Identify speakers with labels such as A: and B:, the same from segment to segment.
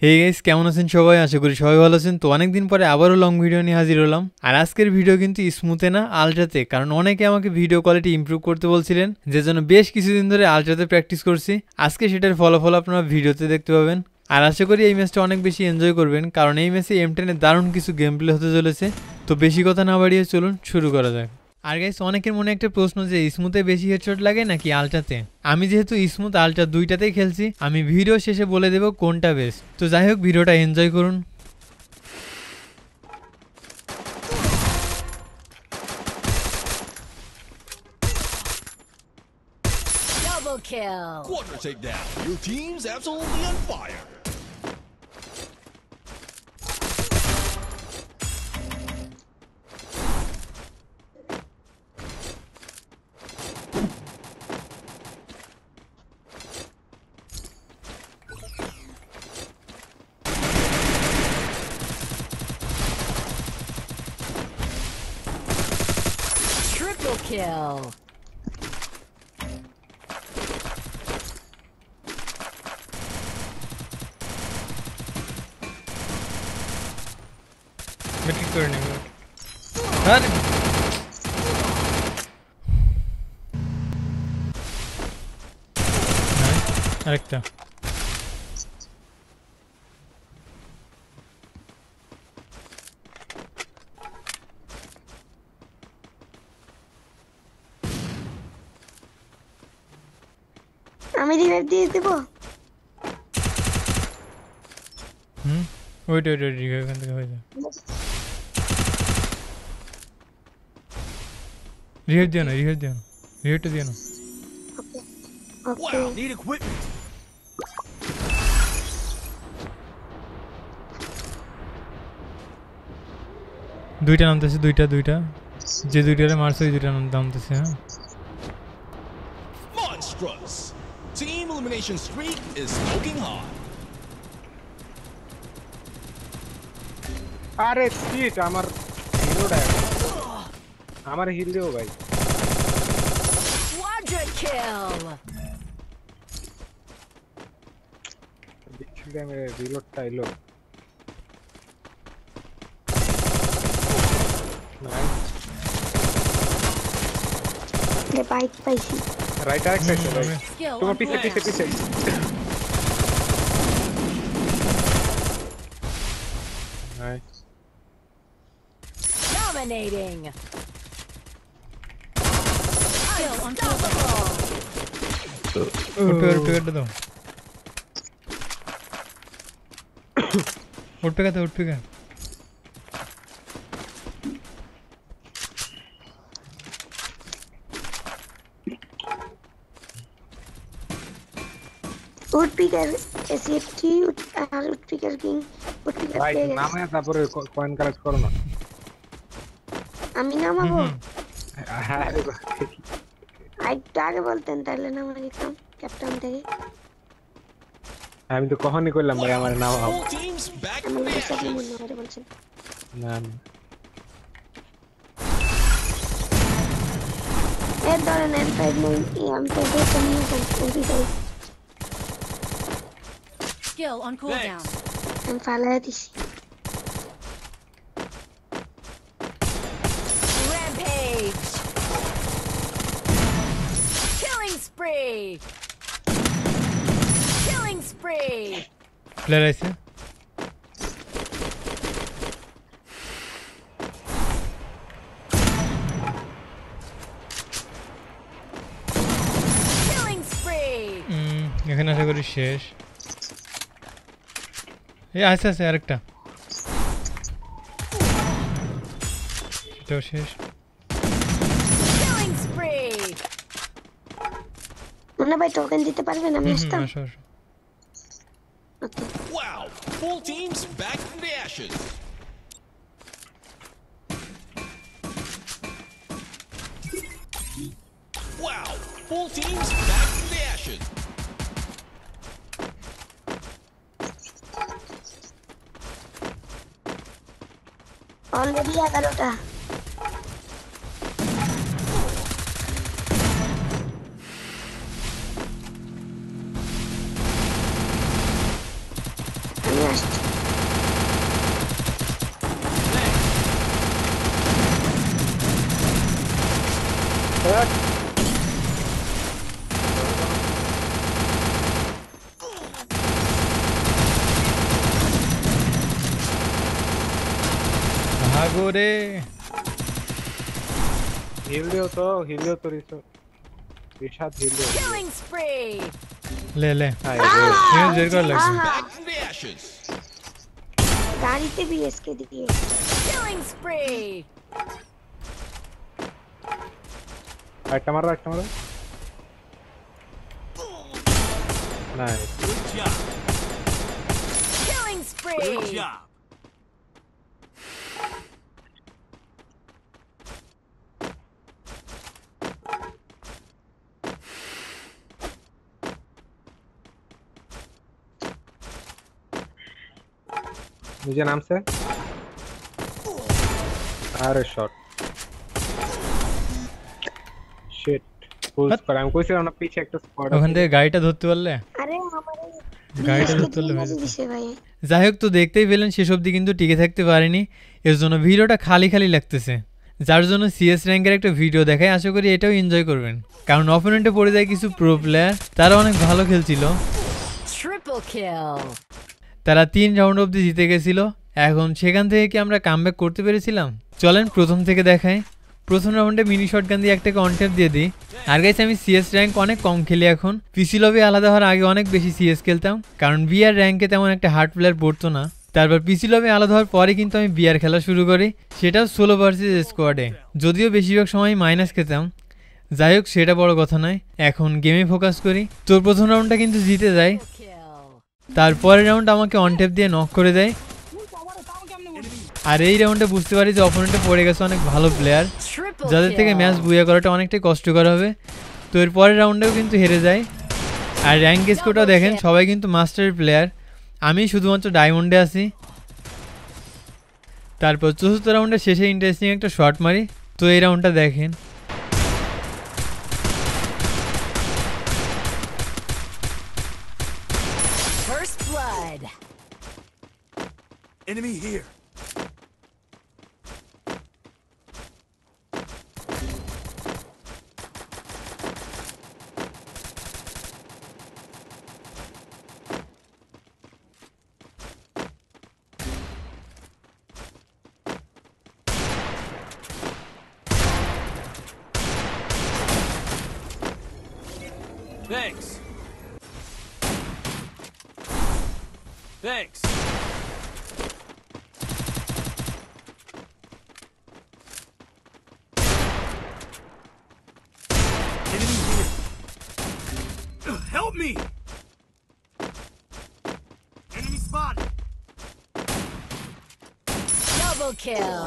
A: Hey guys, কেমন আছেন সবাই? আশা করি সবাই ভালো আছেন। তো অনেকদিন পরে আবারও লং ভিডিও নিয়ে হাজির হলাম। আর আজকের ভিডিও কিন্তু স্মুথে না, আলট্রাতে। কারণ অনেকে আমাকে ভিডিও কোয়ালিটি ইমপ্রুভ করতে বলছিলেন, যে জন্য বেশ কিছুদিন ধরে আলট্রাতে প্র্যাকটিস করছি। আজকে সেটার ফলাফল আপনারা ভিডিওতে দেখতে পাবেন। আর আশা করি এই ম্যাচটা অনেক বেশি এনজয় করবেন, কারণ এই ম্যাচে M10-এর দারুণ কিছু গেম প্লে হতে চলেছে। তো বেশি কথা না বাড়িয়ে চলুন শুরু করা যাক। আর গাইস, অনেকের মনে একটা প্রশ্ন যে স্মুথে বেশি হেডশট লাগে নাকি আলট্রাতে। আমি যেহেতু স্মুথ আলট্রা দুইটাতেই খেলছি, আমি ভিডিও শেষে বলে দেব কোনটা বেস্ট। তো যাই হোক, ভিডিওটা এনজয় করুন।
B: Double kill.
C: Quadra takedown. Your team's absolutely on fire.
B: Triple kill.
A: ঠিক করে নেব। আরে আরেকটা
D: আমি রিভাইভ দিয়ে দেব।
A: ওইটা এখান থেকে হয়ে যায়। রিহেড দিও না, রিহেডটা দিও না।
D: ওকে
C: Wow, need equipment.
A: দুইটা নামতেছে, দুইটা যে দুইটারে মারছে ওই দুইটা নামতেছে। হ্যাঁ,
C: Monstrous. Team elimination streak is smoking hot.
E: আরে সিট আমার হিরোটা আমার হিরো ভাই
B: Quadra kill.
E: দেখছি আমি রিলোডটা এলো
D: বাইক পাইছি।
E: রাইট আরেক সাইড ভাই
B: Skill
E: তোমার
B: on
E: পিছে
B: point.
E: পিছে নাইস
B: Dominating. Skill unstoppable.
A: উঠপেকারটা দাও। উঠপেকা
D: উডপিকার এসএফটি আর উডপিকার কিং উডপিকার
E: ভাই
D: পেয়ে গেছে।
E: নামে তারপরে কয়েন কালেক্ট করো না
D: আমি নামাবো।
E: আরে
D: একটু আগে বলতেন তাহলে নামা দিতাম ক্যাপ্টেন থেকে।
E: আমি তো কখনই করলাম ভাই আমার নাম
C: Full team's back
D: আমি
C: from the
D: বিশ্বাস
C: ashes.
D: মনে করে বলছেন।
E: না
D: এর ধরেন M5 নেই, M5 তো নিয়ে যান উডপিকার।
B: Skill on cooldown.
D: আমি ফালায় দিছি।
B: Rampage. Killing spree. Killing spree.
A: Player আছে।
B: Killing spree.
A: এখানে আশা করি শেষ। এই আছে আরেকটা, সেটাও শেষ।
B: Killing spree.
D: মনে ভাই টোকেন দিতে পারবেন? আমি আসতাম।
A: আসো।
D: ওকে
C: Wow, full team's back from the ashes. Wow, full team's back from the ashes.
D: Already 11টা।
A: ভাগো রে।
E: হিল দিও তো রিশাদ হিল দিও।
B: Killing spree.
A: লে লে
E: হ্যাঁ
A: হিমেল জোর করা লাগবে।
C: Back from the ashes.
D: গাড়িতে বিএসকে দিয়ে
B: Killing spree.
E: একটা মারো nice.
C: Good job.
B: Killing spree.
C: Good job.
E: নিচে নামছে আরে শট শিট ফুল স্কোয়ার। আমি কইছিলাম না পিছে একটা স্কোয়াড
A: ওখান থেকে গাড়িটা ধরতে পারলে,
D: আরে আমারে
A: গাড়িটা
D: BSK
A: ধরতে পারলে
D: দিয়ে
A: হয়ে যেত।
D: দিছে ভাই।
A: যাই হোক, তো দেখতেই পেলেন শেষ অবধি কিন্তু টিকে থাকতে পারিনি, এর জন্য ভিডিওটা খালি খালি লাগতেছে। যার জন্য সিএস র্যাঙ্কের একটা ভিডিও দেখায়, আশা করি এটাও এনজয় করবেন। কারণ অপোনেন্টে পড়ে যায় কিছু প্রো প্লেয়ার, তারা অনেক ভালো খেলছিল,
B: Triple kill.
A: তারা 3 রাউন্ড অবধি জিতে গেছিল। এখন সেখান থেকে কি আমরা কামব্যাক করতে পেরেছিলাম? চলেন প্রথম থেকে দেখাই। প্রথম রাউন্ডে মিনি শটগান দিয়ে একটাকে অন ট্যাপ দিয়ে দিই। আর গাইস, আমি সিএস র্যাঙ্ক অনেক কম খেলি এখন। পিসি লবি আলাদা হওয়ার আগে অনেক বেশি সিএস খেলতাম, কারণ বিআর র্যাঙ্কে তেমন একটা হার্ড প্লেয়ার পড়তো না। তারপর পিসি লবি আলাদা হওয়ার পরে কিন্তু আমি বিআর খেলা শুরু করি, সেটাও সোলো ভার্সেস স্কোয়াডে, যদিও বেশিরভাগ সময় মাইনাস খেতাম। যাই হোক, সেটা বড় কথা নয়, এখন গেমে ফোকাস করি। তোর প্রথম রাউন্ডটা কিন্তু জিতে যায়,
B: Kill.
A: তারপরের রাউন্ড আমাকে অন ট্যাপ দিয়ে নক করে দেয়। আর এই রাউন্ডে বুঝতে পারি যে অপোনেন্টে পড়ে গেছে অনেক ভালো প্লেয়ার,
B: Triple
A: যাদের থেকে ম্যাচ
B: kill.
A: বুইয়া করাটা অনেকটাই কষ্টকর হবে। তো এর পরের রাউন্ডেও কিন্তু হেরে যায়। আর র্যাঙ্ক স্কোরটাও দেখেন, সবাই কিন্তু মাস্টার প্লেয়ার, আমি শুধুমাত্র ডায়মন্ডে আছি। তারপর চতুর্থ রাউন্ডের শেষে ইন্টারেস্টিং একটা শট মারি। তো এই রাউন্ডটা দেখেন,
B: First blood.
C: Enemy here. Thanks. Thanks. Enemy here. Help me! Enemy spotted.
B: Double kill.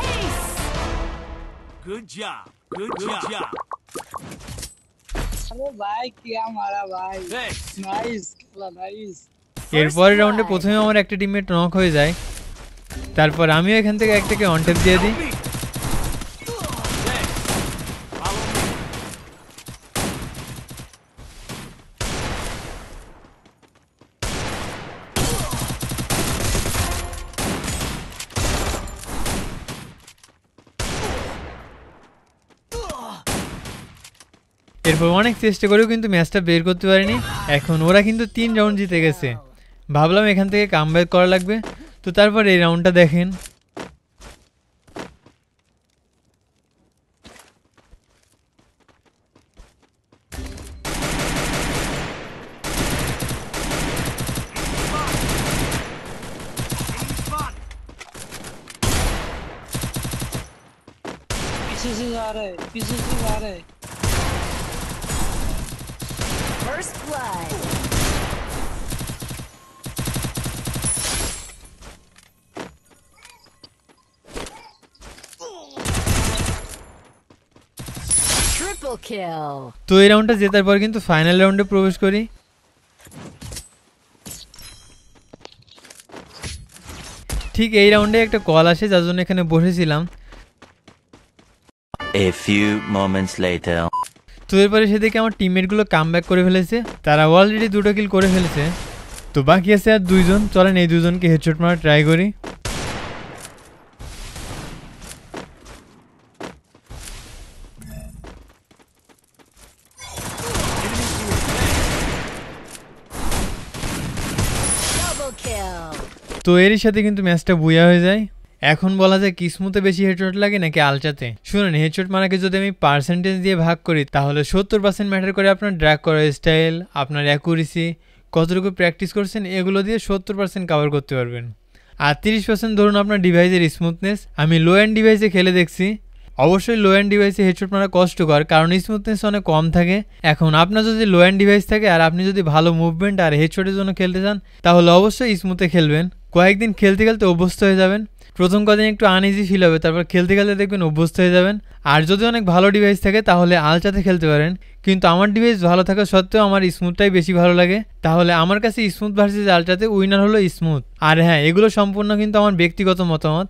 B: Ace.
C: Good job. Good job.
F: अरे भाई क्या मारा भाई
C: Thanks.
F: नाइस खेला नाइस
A: এরপরের রাউন্ডে প্রথমে আমার একটা টিমমেট নক হয়ে যায়। তারপর আমিও এখান থেকে একটাকে অন ট্যাপ দিয়ে দিই।
C: Help me. Thanks. Follow me.
A: এরপর অনেক চেষ্টা করেও কিন্তু ম্যাচটা বের করতে পারিনি। এখন ওরা কিন্তু 3 রাউন্ড জিতে গেছে, ভাবলাম এখান থেকে কামব্যাক করা লাগবে। তো তারপর এই রাউন্ডটা দেখেন,
C: Enemy spotted.
F: पीछे से जा रहे हैं पीछे से जा रहे हैं
B: First blood. Triple kill.
A: তো এই রাউন্ডটা জেতার পর কিন্তু ফাইনাল রাউন্ডে প্রবেশ করি। ঠিক এই রাউন্ডে একটা কল আসে, যার জন্য এখানে বসেছিলাম।
G: A few moments later.
A: তো এরপরে সে দেখে আমার টিমমেটগুলো কামব্যাক করে ফেলেছে, তারা অলরেডি 2টা কিল করে ফেলেছে। তো বাকি আছে আর 2জন, চলেন এই 2জনকে হেডশট মারা ট্রাই করি।
B: Double kill.
A: তো এরই সাথে কিন্তু ম্যাচটা বুয়া হয়ে যায়। এখন বলা যায় কিসমতে বেশি হেডশট লাগে নাকি আলচাতে। শুনুন, হেডশট মারাকে যদি আমি পার্সেন্টেজ দিয়ে ভাগ করি তাহলে 70% ম্যাটার করে আপনার ড্র্যাগ করার স্টাইল, আপনার অ্যাকুরেসি, কতটুকু প্র্যাকটিস করছেন, এগুলো দিয়ে 70% কভার করতে পারবেন। আর 30% ধরুন আপনার ডিভাইসের স্মুথনেস। আমি লো এন্ড ডিভাইসে খেলে দেখছি, অবশ্যই লো এন্ড ডিভাইসে হেডশট মারা কষ্টকর, কারণ স্মুথনেস অনেক কম থাকে। এখন আপনার যদি লো এন্ড ডিভাইস থাকে আর আপনি যদি ভালো মুভমেন্ট আর হেডশটের জন্য খেলতে চান তাহলে অবশ্যই স্মুথে খেলবেন। কয়েকদিন খেলতে খেলতে অভ্যস্ত হয়ে যাবেন। প্রথম কদিন একটু আনইজি ফিল হবে, তারপর খেলতে খেলতে দেখবেন অভ্যস্ত হয়ে যাবেন। আর যদি অনেক ভালো ডিভাইস থাকে তাহলে আলচাতে খেলতে পারেন, কিন্তু আমার ডিভাইস ভালো থাকা সত্ত্বেও আমার স্মুথটাই বেশি ভালো লাগে। তাহলে আমার কাছে স্মুথ ভার্সেস আলচাতে উইনার হলো স্মুথ। আর হ্যাঁ, এগুলো সম্পূর্ণ কিন্তু আমার ব্যক্তিগত মতামত,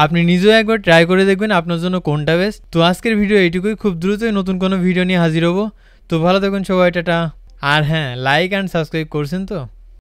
A: আপনি নিজেও একবার ট্রাই করে দেখবেন আপনার জন্য কোনটা বেস্ট। তো আজকের ভিডিও এইটুকুই, খুব দ্রুতই নতুন কোনো ভিডিও নিয়ে হাজির হবো। তো ভালো থাকুন সবাই, টাটা। আর হ্যাঁ, লাইক অ্যান্ড সাবস্ক্রাইব করছেন তো?